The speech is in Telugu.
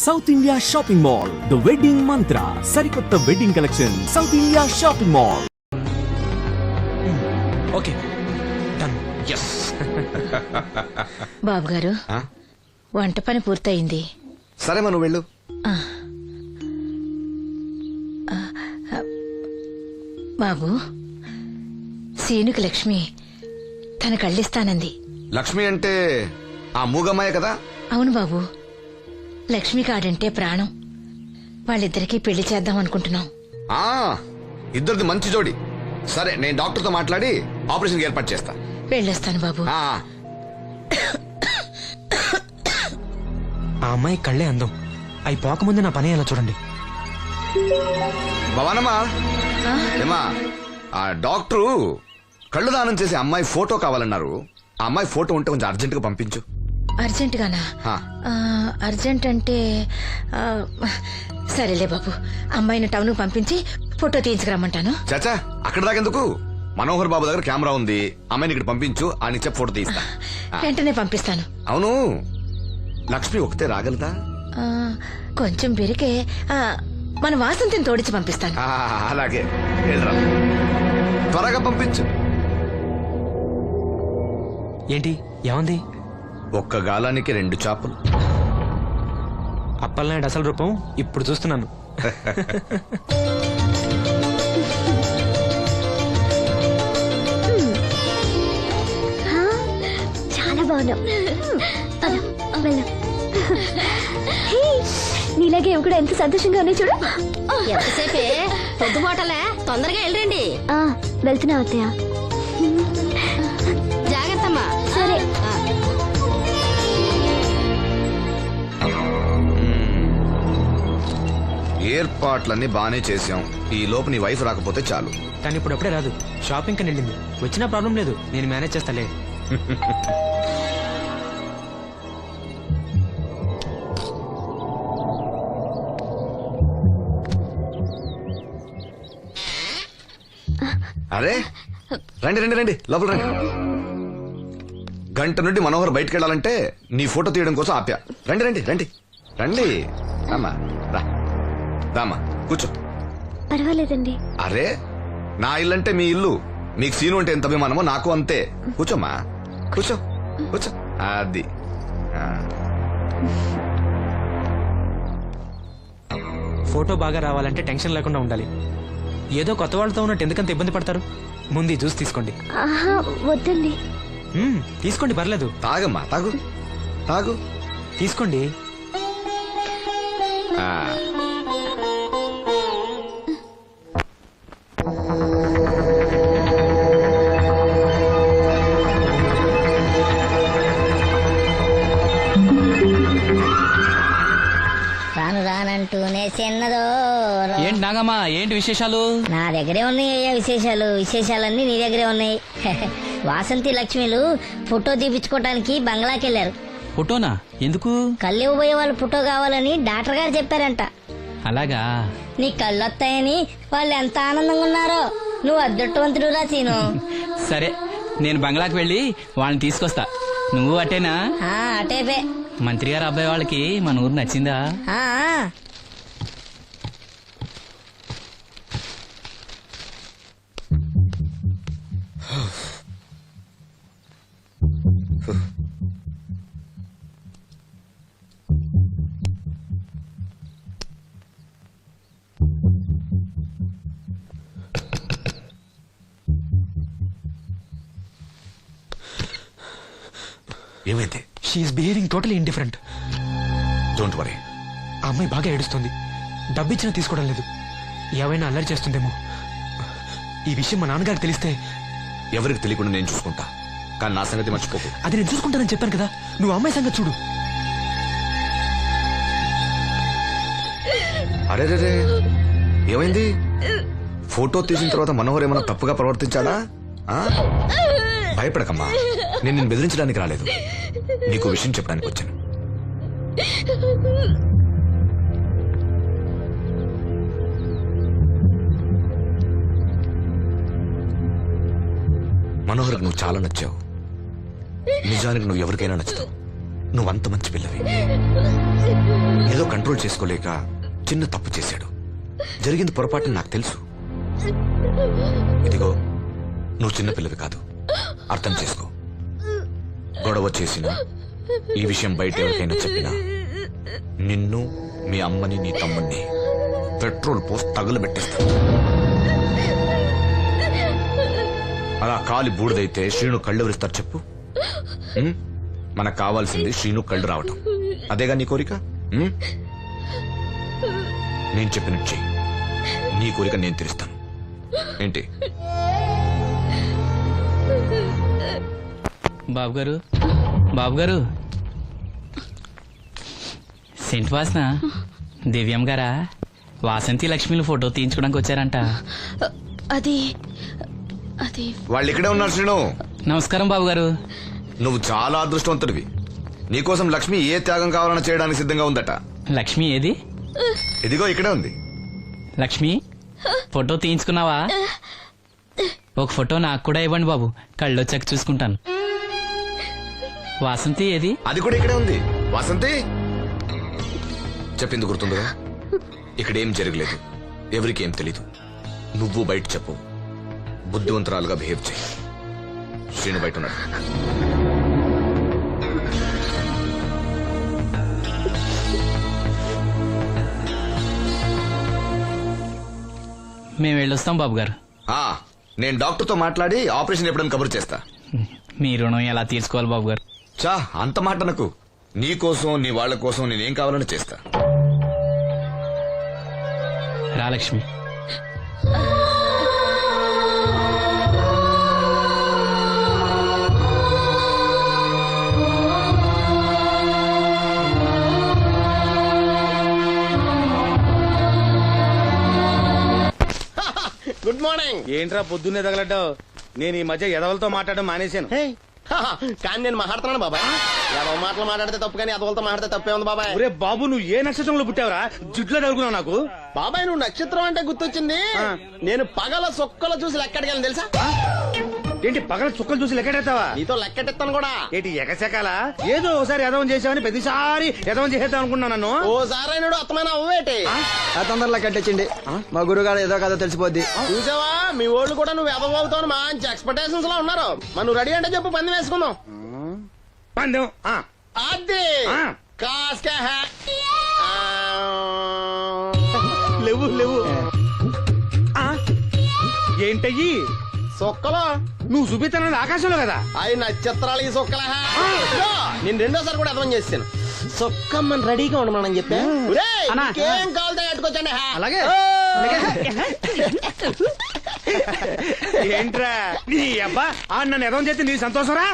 South India shopping mall the wedding మంత్ర సరికొత్త wedding collection south India shopping mall. Okay done. yes. బాబు గారు వంట పని పూర్తయింది. సరే మనం వెళ్ళు. బాబు సీనుకి లక్ష్మి తన కళ్ళిస్తానంది. లక్ష్మి అంటే ఆ మూగమ్మాయ కదా? అవును బాబు, లక్ష్మి కాడంటే ప్రాణం. వాళ్ళిద్దరికీ పెళ్లి చేద్దాం అనుకుంటున్నాం. ఆ ఇద్దరిది మంచి జోడి. సరే నేను డాక్టర్తో మాట్లాడి ఆపరేషన్ ఏర్పాటు చేస్తా. వెళ్ళొస్తాను బాబు. ఆ అమ్మాయి కళ్ళే అందం. అవి పోకముందే నా పని ఎలా చూడండి. భవానమ్మా ఏమా ఆ డాక్టరు కళ్ళు దానం చేసే అమ్మాయి ఫోటో కావాలన్నారు. ఆ అమ్మాయి ఫోటో ఉంటే కొంచెం అర్జెంట్ గా పంపించు. అర్జెంట్ గానా? అర్జెంట్ అంటే సరేలే బాబు, అమ్మాయిని టౌన్ పంపించి ఫోటో తీయించుకురమ్మంటాను. చాచా అక్కడ దాకెందుకు? మనోహర్ బాబు దగ్గర కెమెరా ఉంది. అమ్మాయిని ఇక్కడ పంపించు, ఆయన చెప్పి ఫోటో తీస్తా. వెంటనే పంపిస్తాను. అవును, లక్ష్మి ఒకతే రాగలదా? కొంచెం పెరిగే మన వాసంతిని తోడిచి పంపిస్తాను. అలాగే త్వరగా పంపించు. ఏంటి ఏమంది? ఒక్క గాలానికి 2 చేపలు. అప్పలనాయుడు అసలు రూపం ఇప్పుడు చూస్తున్నాను. చాలా బాగున్నాం. నీలాగే కూడా ఎంత సంతోషంగా ఉన్నాయి చూడు. ఎంతసేపే పొద్దుబాటలే, తొందరగా వెళ్ళండి. వెళ్తున్నా అత్తయ్య. జాగ్రత్తమ్మా. సరే. ఏర్పాట్లన్నీ బానే చేసాం. ఈ లోపు నీ వైఫ్ రాకపోతే చాలు. కానీ ఇప్పుడు అప్పుడే రాదు, షాపింగ్ కని వెళ్ళింది. వచ్చినా ప్రాబ్లం లేదు, నేను మేనేజ్ చేస్తాలే. అరే రండి రండి రండి, లోపల రండి. గంట నుండి మనోహర్ బయటకు వెళ్ళాలంటే నీ ఫోటో తీయడం కోసం ఆప్యా. రండి రండి రండి రండి. రామా రా, రామా కూర్చో. పర్వాలేదండి. అరే నా ఇల్లు అంటే మీ ఇల్లు. మీకు సీను అంటే ఎంత అభిమానమో నాకు అంతే. కూర్చోమ్మా, కూర్చో కూర్చో. అది ఫోటో బాగా రావాలంటే టెన్షన్ లేకుండా ఉండాలి. ఏదో కొత్త వాళ్ళతో ఉన్నట్టు ఎందుకంత ఇబ్బంది పడతారు? ముందు జ్యూస్ తీసుకోండి. వద్దండి. తీసుకోండి, పర్లేదు. తాగమ్మా, తాగు తాగు, తీసుకోండి. రాను రానంటూనే చిన్నదో. ఏంటి నాగమ్మా, ఏంటి విశేషాలు? నా దగ్గరే ఉన్నాయి అయ్యా విశేషాలు. విశేషాలన్నీ నీ దగ్గరే ఉన్నాయి. వాసంతి లక్ష్మిలు ఫోటో తీపించుకోవటానికి బంగ్లాకి వెళ్ళారు. ఫోటోనా? ఎందుకు? కళ్ళు ఇవ్వబోయే వాళ్ళు ఫోటో కావాలని డాక్టర్ గారు చెప్పారంట. అలాగా? నీ కళ్ళు వస్తాయని వాళ్ళు ఎంత ఆనందంగా ఉన్నారో. నువ్వు అదృష్టవంతుడు రా సీను. సరే, నేను బంగ్లాకి వెళ్ళి వాళ్ళని తీసుకొస్తా. నువ్వు అటేనా? అటేపే. మంత్రి గారు అబ్బాయి వాళ్ళకి మన ఊరు నచ్చిందా? ఏమైంది? She's behaving totally indifferent. Don't worry. ఆ అమ్మాయి బాగా ఏడుస్తుంది. డబ్బిచ్చినా తీసుకోవడం లేదు. ఏవైనా అల్లరి చేస్తుందేమో. ఈ విషయం మా నాన్నగారికి తెలిస్తే? ఎవరికి తెలియకుండా నేను చూసుకుంటా, కానీ నా సంగతి మర్చిపోకు. అది నేను చూసుకుంటానని చెప్పాను కదా, నువ్వు అమ్మాయి సంగతి చూడు. అరే రే, ఏమైంది? ఫోటో తీసిన తర్వాత మనోహర్ ఏమైనా తప్పుగా ప్రవర్తించాడా? భయపడకమ్మా, నేను నిన్ను బెదిరించడానికి రాలేదు. నీకు విషయం చెప్పడానికి వచ్చాను. మనోహర్కి నువ్వు చాలా నచ్చావు. నిజానికి నువ్వు ఎవరికైనా నచ్చుతావు. నువ్వంత మంచి పిల్లవి. ఏదో కంట్రోల్ చేసుకోలేక చిన్న తప్పు చేశాడు. జరిగింది పొరపాటు నాకు తెలుసు. ఇదిగో నువ్వు చిన్న పిల్లవి కాదు, అర్థం చేసుకో. గొడవ చేసినా ఈ విషయం బయట ఎవరికైనా చెప్పినా నిన్ను, మీ అమ్మని, నీ తమ్ముణ్ణి పెట్రోల్ పోసి తగులబెట్టేస్తాను. అలా కాలి బూడిదైతే శ్రీను కళ్ళు ఎవరిస్తారు చెప్పు? మనకు కావాల్సింది శ్రీను కళ్ళు రావటం. అదేగా నీ కోరిక? నేను చెప్పినట్టు చెయ్యి, నీ కోరిక నేను తీరుస్తాను. ఏంటి? బాబు గారు, బాబు గారు, సెంట్ వాసన దివ్యం గారా? వాసంతి లక్ష్మిలు ఫోటో తీయించుకోవడానికి వచ్చారంట. అది అది వాళ్ళు ఇక్కడే ఉన్నారు శ్రీను. నమస్కారం బాబు గారు. నువ్వు చాలా అదృష్టవంతుడివి. నీకోసం లక్ష్మి ఏ త్యాగం కావాలన్నా చేయడానికి సిద్ధంగా ఉందట. లక్ష్మి ఏది? ఇదిగో ఇక్కడే ఉంది. లక్ష్మి, ఫోటో తీయించుకున్నావా? ఒక ఫోటో నాకు కూడా ఇవ్వండి బాబు, కళ్ళు వచ్చాక చూసుకుంటాను. వాసంతి ఏది? అది కూడా ఇక్కడే ఉంది. వాసంతి చెప్పింది గుర్తుందిగా? ఇక్కడేం జరగలేదు, ఎవరికి ఏం తెలీదు. నువ్వు బయట చెప్పు, బుద్ధివంతరాలుగా బిహేవ్ చేయి. శ్రీను బయట ఉన్నాడు. మేము వెళ్ళొస్తాం బాబు గారు. నేను డాక్టర్తో మాట్లాడి ఆపరేషన్ ఎప్పుడైనా కబురు చేస్తా. మీ రుణం ఎలా తీర్చుకోవాలి బాబు గారు? చా అంత మాట నాకు. నీ కోసం, నీ వాళ్ళ కోసం నేనేం కావాలని చేస్తా. రా లక్ష్మి. Good morning. ఏంట్రా పొద్దున్నే తగలడ్డావు? నేను ఈ మధ్య ఎదవలతో మాట్లాడడం మానేశాను. కానీ నేను మాట్లాడుతున్నాను బాబాయ్. ఎవరి మాటలు మాట్లాడితే తప్పు, కానీ అదవలతో మాట్లాడితే తప్పే ఉంది బాబాయ్. ఒరే బాబు, నువ్వు ఏ నక్షత్రంలో పుట్టావురా? జుట్లో తగులుకున్నావు నాకు. బాబాయ్ నువ్వు నక్షత్రం అంటే గుర్తొచ్చింది. నేను పగల సొక్కలు చూసి లెక్కడికెళ్ళను తెలుసా? ఏంటి పగల చుక్కలు చూసి లెక్కెడతావా? నీతో లెక్కెట్టిస్తాను కూడా. ఏంటి ఎగసెకాల? ఏదో ఒకసారి ఎదవం చేసావని ప్రతిసారి ఎదవం చేసేద్దాం అనుకున్నా నన్ను. ఓసారి నువ్వు అత్తమైన అవ్వేటి తొందరలో కట్టించండి. మా గురుగారు ఏదో కథ తెలిసిపోద్ది. చూసావా, మీ ఓళ్ళు కూడా నువ్వు ఎదవవుతావు మంచి ఎక్స్పెక్టేషన్స్ లో ఉన్నారు. మరి నువ్వు రెడీ అంటే చెప్పు, పంది వేసుకుందాం. పందెం అది కాస్కా లేవు లేవు. ఏంటయ్యి సొక్కలో నువ్వు చూపిస్తానది ఆకాశంలో కదా? అవి నక్షత్రాలు ఈ సొక్కల. నేను రెండోసారి కూడా అర్థం చేశాను. సొక్కమ్మని రెడీగా ఉండమని చెప్పా. ఏం కావాలి కట్టుకోవచ్చండి. అలాగే. ఏంట్రా నీ అబ్బా నన్ను ఎదవం చేస్తే నీ సంతోషరా?